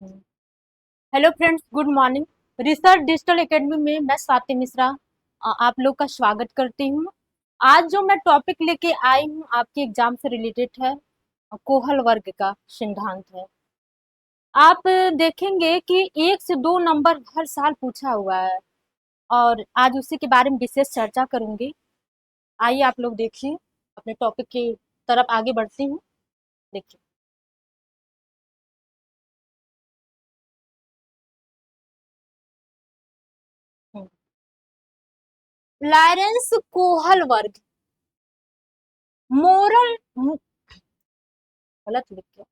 Hello friends, good morning. Research digital academy में मैं स्वाति मिश्रा आप लोग का स्वागत करती हूँ। आज जो मैं टॉपिक लेके आई हूँ आपके एग्जाम से रिलेटेड है। कोहल वर्ग का सिद्धांत है। आप देखेंगे कि 1 से 2 नंबर हर साल पूछा हुआ है और आज उसी के बारे में विशेष चर्चा करूंगी। आइए आप लोग देखिए, अपने टॉपिक की तरफ आगे बढ़ती हूँ। देखिए, लॉरेंस कोहल वर्ग मोरल, गलत लिख दिया।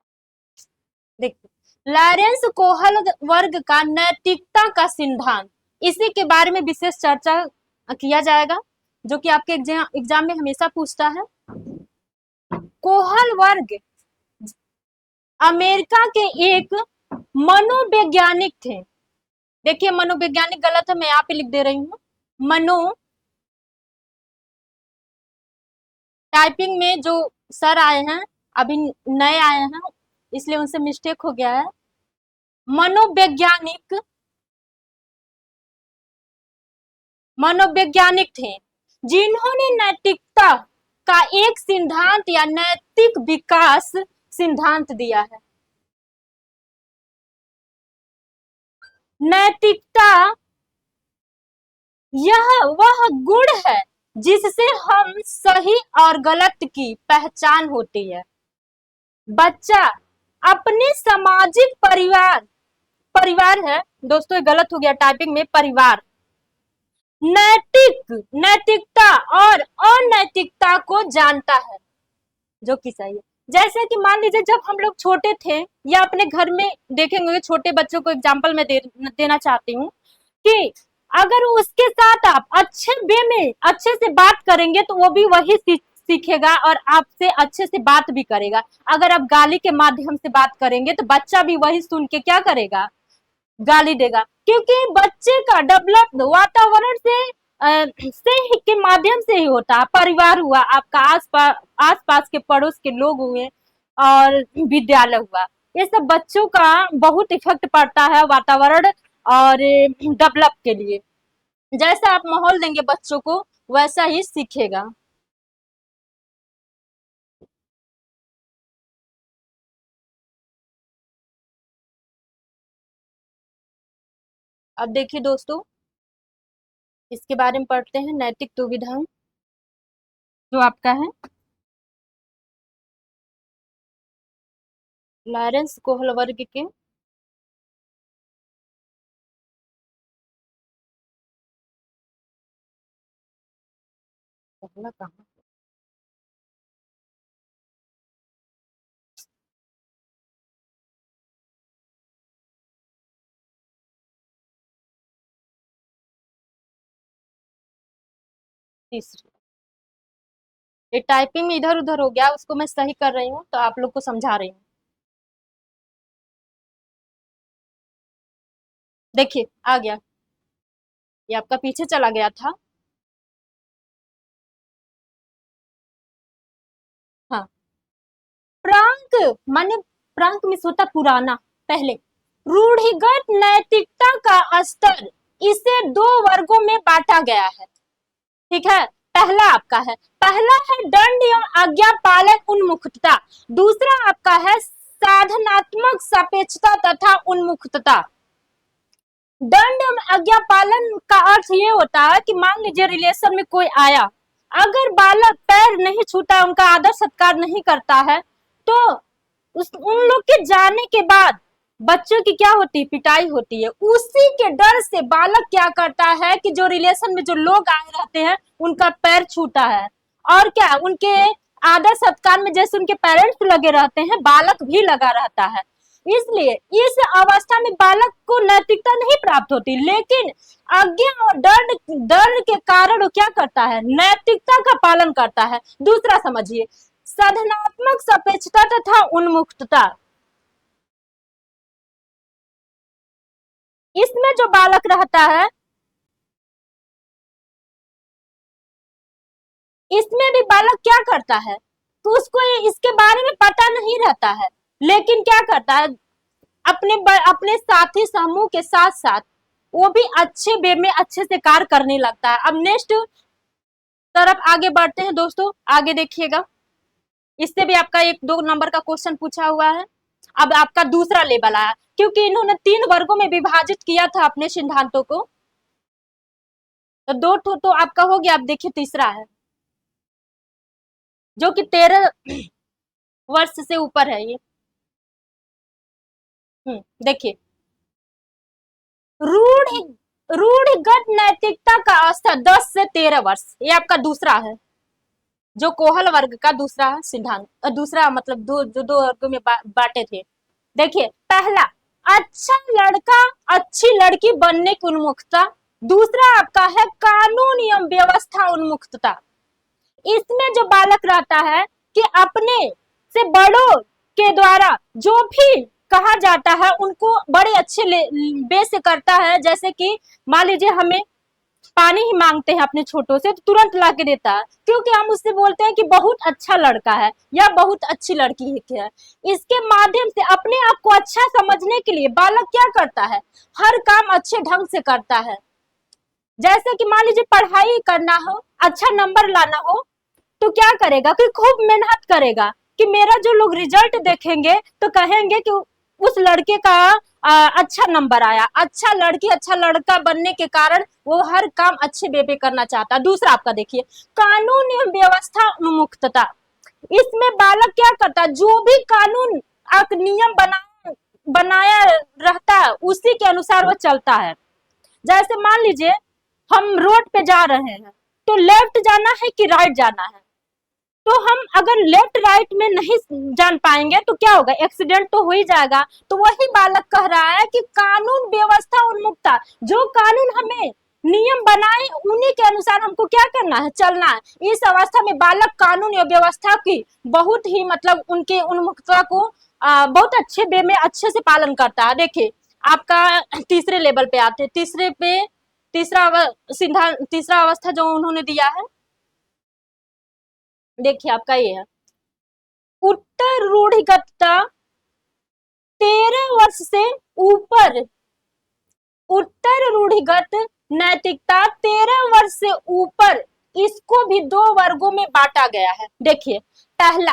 देखिए, लॉरेंस कोहल वर्ग का नैतिकता का सिद्धांत, इसी के बारे में विशेष चर्चा किया जाएगा, जो कि आपके एग्जाम में हमेशा पूछता है। कोहल वर्ग अमेरिका के एक मनोवैज्ञानिक थे। देखिए, मनोवैज्ञानिक गलत है, मैं यहाँ पे लिख दे रही हूँ। मनो टाइपिंग में जो सर आए हैं, अभी नए आए हैं, इसलिए उनसे मिस्टेक हो गया है। मनोवैज्ञानिक मनोवैज्ञानिक थे जिन्होंने नैतिकता का एक सिद्धांत या नैतिक विकास सिद्धांत दिया है। नैतिकता यह वह गुण है जिससे हम सही और गलत की पहचान होती है। बच्चा अपने सामाजिक परिवार परिवार है, दोस्तों ये गलत हो गया टाइपिंग में, परिवार नैतिक नैतिकता और अनैतिकता को जानता है, जो कि सही है। जैसे कि मान लीजिए जब हम लोग छोटे थे, या अपने घर में देखेंगे, छोटे बच्चों को एग्जाम्पल में देना चाहती हूँ कि अगर उसके साथ आप अच्छे वे में अच्छे से बात करेंगे तो वो भी वही सीखेगा और आपसे अच्छे से बात भी करेगा। अगर आप गाली के माध्यम से बात करेंगे तो बच्चा भी वही सुन के क्या करेगा, गाली देगा। क्योंकि बच्चे का डेवलप वातावरण के माध्यम से ही होता है। परिवार हुआ, आपका आसपास के पड़ोस के लोग हुए, और विद्यालय हुआ, ये सब बच्चों का बहुत इफेक्ट पड़ता है वातावरण और डेवलप के लिए। जैसा आप माहौल देंगे बच्चों को, वैसा ही सीखेगा। अब देखिए दोस्तों, इसके बारे में पढ़ते हैं, नैतिक दुविधाएं, जो आपका है लॉरेंस कोहल वर्ग के। पहला कहाँ, तीसरी। ये टाइपिंग में इधर उधर हो गया, उसको मैं सही कर रही हूँ तो आप लोग को समझा रही हूँ। देखिए आ गया, ये आपका पीछे चला गया था। हाँ, प्रांक माने प्रांक में होता पुराना, पहले। रूढ़िगत नैतिकता का स्तर, इसे 2 वर्गों में बांटा गया है। ठीक है, पहला आपका है, पहला है दंड एवं आज्ञा पालन उन्मुखता। दूसरा आपका है साधनात्मक सापेक्षता तथा उन्मुखता। दंड आज्ञा पालन का अर्थ ये होता है कि मान लीजिए रिलेशन में कोई आया, अगर बालक पैर नहीं छूता, उनका आदर सत्कार नहीं करता है, तो उन लोग के जाने के बाद बच्चों की क्या होती है, पिटाई होती है। उसी के डर से बालक क्या करता है कि जो रिलेशन में जो लोग आए रहते हैं उनका पैर छूता है, और क्या उनके आदर सत्कार में जैसे उनके पेरेंट्स लगे रहते हैं, बालक भी लगा रहता है। इसलिए इस अवस्था में बालक को नैतिकता नहीं प्राप्त होती, लेकिन आज्ञा और दंड दंड के कारण वो क्या करता है, नैतिकता का पालन करता है। दूसरा समझिए, साधनात्मक सापेक्षता तथा उन्मुक्तता। इसमें जो बालक रहता है, इसमें भी बालक क्या करता है, तो उसको इसके बारे में पता नहीं रहता है, लेकिन क्या करता है, अपने साथी समूह के साथ साथ वो भी अच्छे वे में अच्छे से कार्य करने लगता है। अब नेक्स्ट तरफ आगे बढ़ते हैं दोस्तों, आगे देखिएगा, इससे भी आपका 1-2 नंबर का क्वेश्चन पूछा हुआ है। अब आपका दूसरा लेवल आया, क्योंकि इन्होंने 3 वर्गों में विभाजित किया था अपने सिद्धांतों को, तो 2 तो आपका हो गया। अब देखिए तीसरा है, जो कि 13 वर्ष से ऊपर है ये। देखिए, रूढ़ रूढ़िगत नैतिकता का स्तर 10 से 13 वर्ष, ये आपका दूसरा है, जो कोहल वर्ग का दूसरा सिद्धांत, दूसरा मतलब दो वर्गों में बांटे थे। देखिए, पहला, अच्छा लड़का अच्छी लड़की बनने की उन्मुखता। दूसरा आपका है कानून एवं व्यवस्था उन्मुक्तता। इसमें जो बालक रहता है कि अपने से बड़ों के द्वारा जो भी कहा जाता है उनको बड़े अच्छे वे से करता है। जैसे कि मान लीजिए हमें पानी ही मांगते हैं अपने छोटों से, तो तुरंत ला के देता है, क्योंकि हम उससे बोलते हैं कि बहुत अच्छा लड़का है या बहुत अच्छी लड़की है। इसके माध्यम से अपने आप को अच्छा समझने के लिए बालक क्या करता है, हर काम अच्छे ढंग से करता है। जैसे कि मान लीजिए पढ़ाई करना हो, अच्छा नंबर लाना हो, तो क्या करेगा कि खूब मेहनत करेगा, कि मेरा जो लोग रिजल्ट देखेंगे तो कहेंगे कि उस लड़के का अच्छा नंबर आया। अच्छा लड़की अच्छा लड़का बनने के कारण वो हर काम अच्छे वे पे करना चाहता है। दूसरा आपका देखिए, कानून एवं व्यवस्था उन्मुक्तता। इसमें बालक क्या करता है, जो भी कानून नियम बनाया रहता है उसी के अनुसार वो चलता है। जैसे मान लीजिए हम रोड पे जा रहे हैं, तो लेफ्ट जाना है कि राइट जाना है, तो हम अगर लेफ्ट राइट में नहीं जान पाएंगे तो क्या होगा, एक्सीडेंट तो हो ही जाएगा। तो वही बालक कह रहा है कि कानून व्यवस्था उन्मुक्तता, जो कानून हमें नियम बनाए उन्हीं के अनुसार हमको क्या करना है, चलना है। इस अवस्था में बालक कानून या व्यवस्था की बहुत ही मतलब उनके उन्मुक्तता को बहुत अच्छे वे में अच्छे से पालन करता है। देखिए, आपका तीसरे लेवल पे आते हैं, तीसरा अवस्था जो उन्होंने दिया है, देखिए आपका ये है, उत्तर रूढ़िगतता 13 वर्ष से ऊपर। उत्तर रूढ़िगत नैतिकता 13 वर्ष से ऊपर, इसको भी 2 वर्गों में बांटा गया है। देखिए, पहला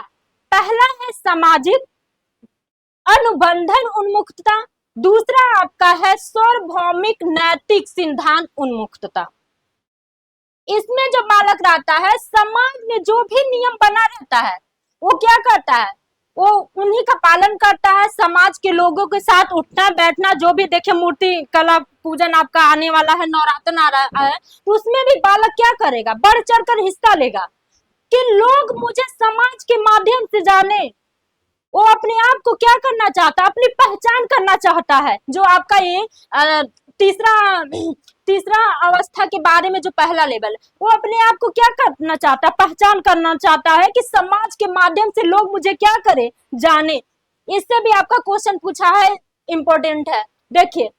है सामाजिक अनुबंधन उन्मुक्तता, दूसरा आपका है सार्वभौमिक नैतिक सिद्धांत उन्मुक्तता। इसमें जो बालक रहता है, समाज में जो भी नियम बना रहता है वो क्या करता है, वो उन्हीं का पालन करता है। समाज के लोगों के साथ उठना बैठना, जो भी देखे मूर्ति कला पूजन आपका आने वाला है, नवरात्र आ रहा है, तो उसमें भी बालक क्या करेगा, बढ़ चढ़कर हिस्सा लेगा कि लोग मुझे समाज के माध्यम से जाने। वो अपने आप को क्या करना चाहता है, अपनी पहचान करना चाहता है। जो आपका ये तीसरा अवस्था के बारे में जो पहला लेवल, वो अपने आप को क्या करना चाहता है, पहचान करना चाहता है कि समाज के माध्यम से लोग मुझे क्या करे, जाने। इससे भी आपका क्वेश्चन पूछा है, इंपॉर्टेंट है। देखिए,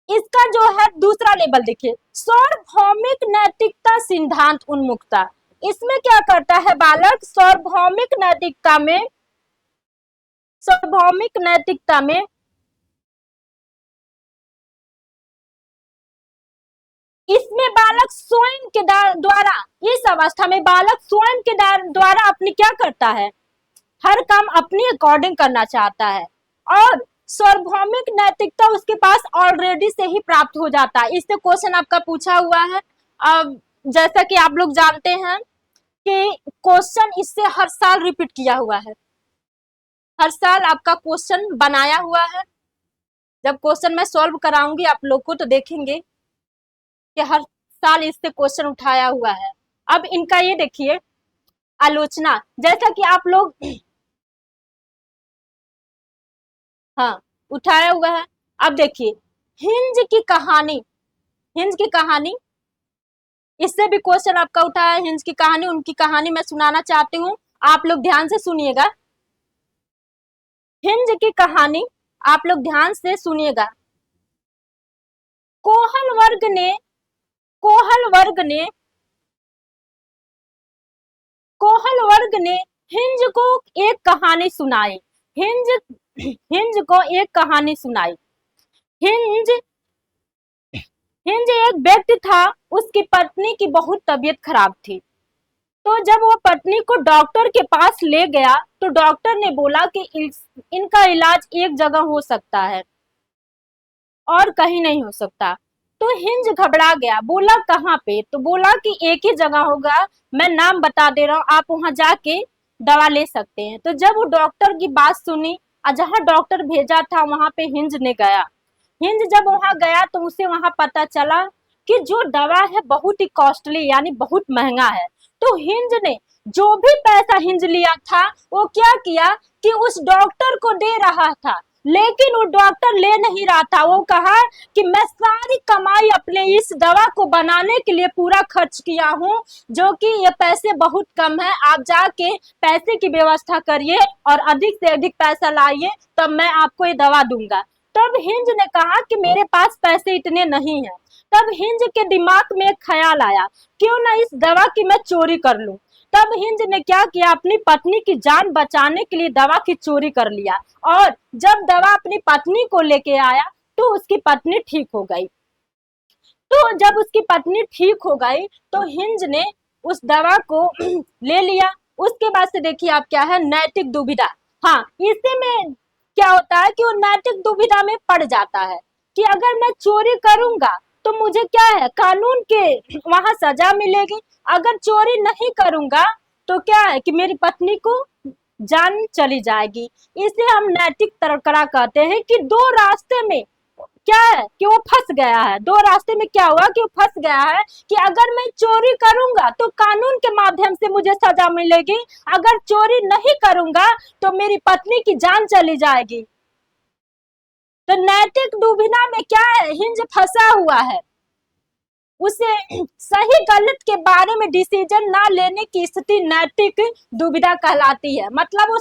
इसका जो है दूसरा लेवल देखिए, सार्वभौमिक नैतिकता सिद्धांत उन्मुक्तता। इसमें क्या करता है बालक, सार्वभौमिक नैतिकता में इसमें बालक स्वयं के द्वारा, इस अवस्था में बालक स्वयं के द्वारा अपनी क्या करता है, हर काम अपने अकॉर्डिंग करना चाहता है, और सार्वभौमिक नैतिकता उसके पास ऑलरेडी से ही प्राप्त हो जाता है। इससे क्वेश्चन आपका पूछा हुआ है। अब जैसा कि आप लोग जानते हैं कि क्वेश्चन इससे हर साल रिपीट किया हुआ है, हर साल आपका क्वेश्चन बनाया हुआ है। जब क्वेश्चन मैं सॉल्व कराऊंगी आप लोग को तो देखेंगे कि हर साल इससे क्वेश्चन उठाया हुआ है। अब इनका ये देखिए आलोचना, जैसा कि आप लोग हाँ उठाया हुआ है। अब देखिए हिंज की कहानी, इससे भी क्वेश्चन आपका उठा है। हिंज की कहानी, उनकी कहानी मैं सुनाना चाहती हूँ, आप लोग ध्यान से सुनिएगा। हिंज की कहानी आप लोग ध्यान से सुनिएगा। कोहल वर्ग ने हिंज को एक कहानी सुनाई। हिंज हिंज को एक कहानी सुनाई। हिंज हिंज एक व्यक्ति था, उसकी पत्नी की बहुत तबीयत खराब थी। तो जब वो पत्नी को डॉक्टर के पास ले गया तो डॉक्टर ने बोला कि इनका इलाज एक जगह हो सकता है और कहीं नहीं हो सकता। तो हिंज घबरा गया, बोला कहाँ पे? तो बोला कि एक ही जगह होगा, मैं नाम बता दे रहा हूँ, आप वहां जाके दवा ले सकते हैं। तो जब वो डॉक्टर की बात सुनी और जहाँ डॉक्टर भेजा था वहां पे हिंज ने गया। हिंज जब वहां गया तो उसे वहां पता चला कि जो दवा है बहुत ही कॉस्टली यानी बहुत महंगा है। तो हिंज ने जो भी पैसा हिंज लिया था वो क्या किया कि उस डॉक्टर को दे रहा था, लेकिन वो डॉक्टर ले नहीं रहा था। वो कहा कि मैं सारी कमाई अपने इस दवा को बनाने के लिए पूरा खर्च किया हूँ, जो कि ये पैसे बहुत कम है, आप जाके पैसे की व्यवस्था करिए और अधिक से अधिक पैसा लाइए, तब मैं आपको ये दवा दूंगा। तब हिंज ने कहा कि मेरे पास पैसे इतने नहीं हैं। तब हिंज के दिमाग में एक ख्याल आया, क्यों ना इस दवा की मैं चोरी कर लूं। तब हिंज ने क्या किया, अपनी पत्नी की जान बचाने के लिए दवा की चोरी कर लिया और जब दवा अपनी पत्नी को लेके आया तो उसकी पत्नी ठीक हो गई। तो जब उसकी पत्नी ठीक हो गई तो हिंज ने उस दवा को ले लिया। उसके बाद से देखिए आप क्या है, नैतिक दुविधा। हाँ, इसी में क्या होता है कि वो नैतिक दुविधा में पड़ जाता है कि अगर मैं चोरी करूंगा तो मुझे क्या है, कानून के वहां सजा मिलेगी, अगर चोरी नहीं करूंगा तो क्या है कि मेरी पत्नी को जान चली जाएगी। इसे हम नैतिक तकरार कहते हैं कि दो रास्ते में क्या है कि वो फंस गया है। दो रास्ते में क्या हुआ कि वो फंस गया है कि अगर मैं चोरी करूंगा तो कानून के माध्यम से मुझे सजा मिलेगी, अगर चोरी नहीं करूंगा तो मेरी पत्नी की जान चली जाएगी। तो नैतिक दुविधा में क्या है, हिंज फंसा हुआ है। उसे सही गलत के बारे में डिसीजन ना लेने की स्थिति नैतिक दुविधा कहलाती है। मतलब वो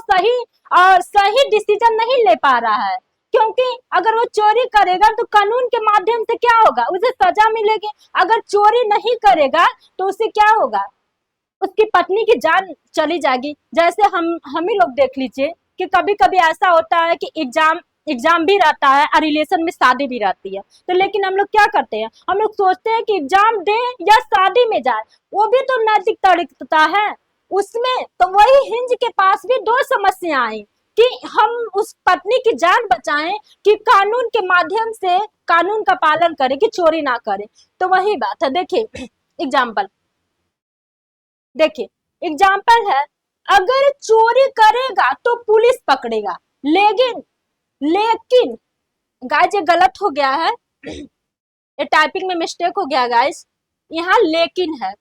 सही डिसीजन नहीं ले पा रहा है, क्योंकि अगर वो चोरी करेगा तो कानून के माध्यम से क्या होगा, उसे सजा मिलेगी। अगर चोरी नहीं करेगा तो उसे क्या होगा, उसकी पत्नी की जान चली जाएगी। जैसे हम ही लोग देख लीजिए कि कभी कभी ऐसा होता है कि एग्जाम भी रहता है और रिलेशन में शादी भी रहती है, तो लेकिन हम लोग क्या करते हैं, हम लोग सोचते हैं कि एग्जाम दे या शादी में जाए, वो भी तो नैतिकता है उसमें। तो वही हिंज के पास भी दो समस्या आई कि हम उस पत्नी की जान बचाएं कि कानून के माध्यम से कानून का पालन करें कि चोरी ना करें। तो वही बात है। देखिए एग्जाम्पल है, अगर चोरी करेगा तो पुलिस पकड़ेगा, लेकिन लेकिन गाइस ये गलत हो गया है, ये टाइपिंग में मिस्टेक हो गया गाइस, यहाँ लेकिन है,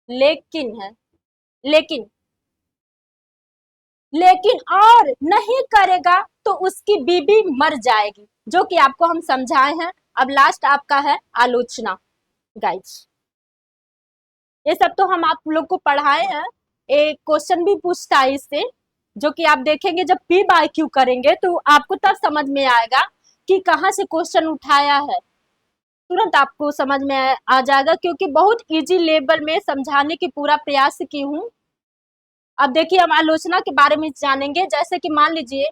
लेकिन लेकिन और नहीं करेगा तो उसकी बीबी मर जाएगी, जो कि आपको हम समझाए हैं। अब लास्ट आपका है आलोचना। गाइस ये सब तो हम आप लोग को पढ़ाए हैं, एक क्वेश्चन भी पूछता है इससे, जो कि आप देखेंगे जब PYQ करेंगे तो आपको तब समझ में आएगा कि कहाँ से क्वेश्चन उठाया है, तुरंत आपको समझ में आ जाएगा, क्योंकि बहुत इजी लेवल में समझाने की पूरा प्रयास की हूँ। अब देखिए हम आलोचना के बारे में जानेंगे। जैसे कि मान लीजिए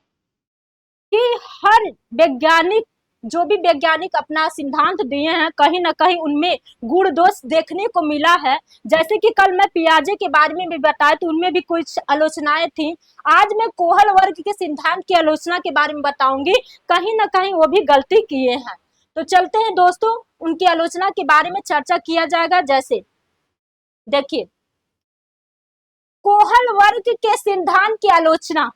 कि हर वैज्ञानिक, जो भी वैज्ञानिक अपना सिद्धांत दिए हैं, कहीं ना कहीं उनमें गुण दोष देखने को मिला है। जैसे कि कल मैं पियाजे के बारे में भी बताया तो उनमें भी कुछ आलोचनाएं थी। आज मैं कोहल वर्ग के सिद्धांत की आलोचना के बारे में बताऊंगी, कहीं ना कहीं वो भी गलती किए हैं। तो चलते हैं दोस्तों, उनकी आलोचना के बारे में चर्चा किया जाएगा। जैसे देखिए कोहल वर्ग के सिद्धांत की आलोचना,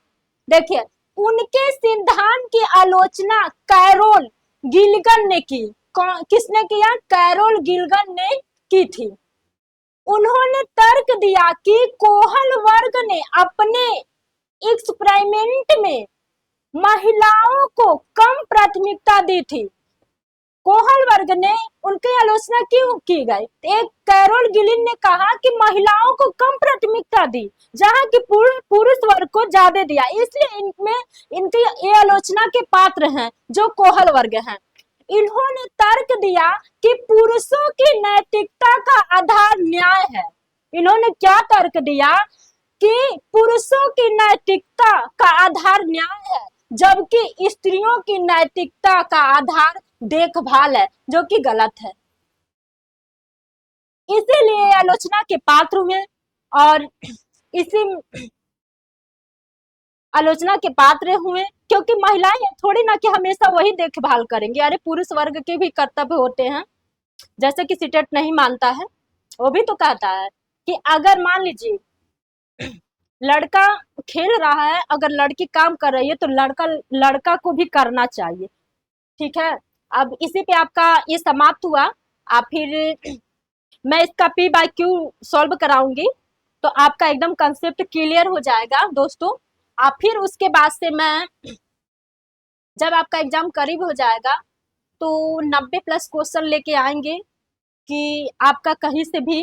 देखिए उनके सिद्धांत की आलोचना कैरोल गिलगन ने की। किसने किया? कैरोल गिलगन ने की थी। उन्होंने तर्क दिया कि कोहल वर्ग ने अपने एक्सपेरिमेंट में महिलाओं को कम प्राथमिकता दी थी। कोहल वर्ग ने उनकी आलोचना क्यों की गई? एक कैरोल गिलिन ने कहा कि महिलाओं को कम प्राथमिकता दी, जहां की पुरुष वर्ग को ज्यादा दिया, इसलिए इनमें इनकी ये आलोचना के पात्र हैं जो कोहल वर्ग हैं। इन्होंने तर्क दिया कि पुरुषों की नैतिकता का आधार न्याय है। इन्होंने क्या तर्क दिया कि पुरुषों की नैतिकता का आधार न्याय है, जबकि स्त्रियों की नैतिकता का आधार देखभाल है, जो कि गलत है। इसीलिए आलोचना के पात्र हुए और इसी आलोचना के पात्र हुए, क्योंकि महिलाएं थोड़ी ना कि हमेशा वही देखभाल करेंगी। अरे पुरुष वर्ग के भी कर्तव्य होते हैं, जैसे कि सीटेट नहीं मानता है, वो भी तो कहता है कि अगर मान लीजिए लड़का खेल रहा है, अगर लड़की काम कर रही है तो लड़का लड़का को भी करना चाहिए। ठीक है, अब इसी पे आपका ये समाप्त हुआ। आप फिर मैं इसका पी बाय क्यू सॉल्व कराऊंगी, तो आपका एकदम कंसेप्ट क्लियर हो जाएगा दोस्तों। आप फिर उसके बाद से मैं, जब आपका एग्जाम करीब हो जाएगा, तो 90 प्लस क्वेश्चन लेके आएंगे कि आपका कहीं से भी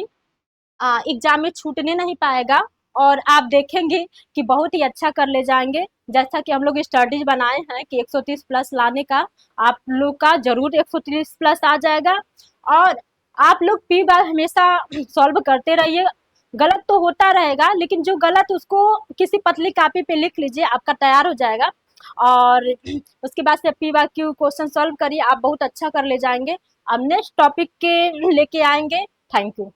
एग्जाम में छूटने नहीं पाएगा, और आप देखेंगे कि बहुत ही अच्छा कर ले जाएंगे। जैसा कि हम लोग स्ट्रेटेजी बनाए हैं कि 130 प्लस लाने का, आप लोग का जरूर 130 प्लस आ जाएगा। और आप लोग पी बार हमेशा सॉल्व करते रहिए। गलत तो होता रहेगा, लेकिन जो गलत उसको किसी पतली कॉपी पे लिख लीजिए, आपका तैयार हो जाएगा। और उसके बाद से पी बार क्यू क्वेश्चन सॉल्व करिए, आप बहुत अच्छा कर ले जाएंगे। अब नेक्स्ट टॉपिक के लेके आएंगे। Thank you.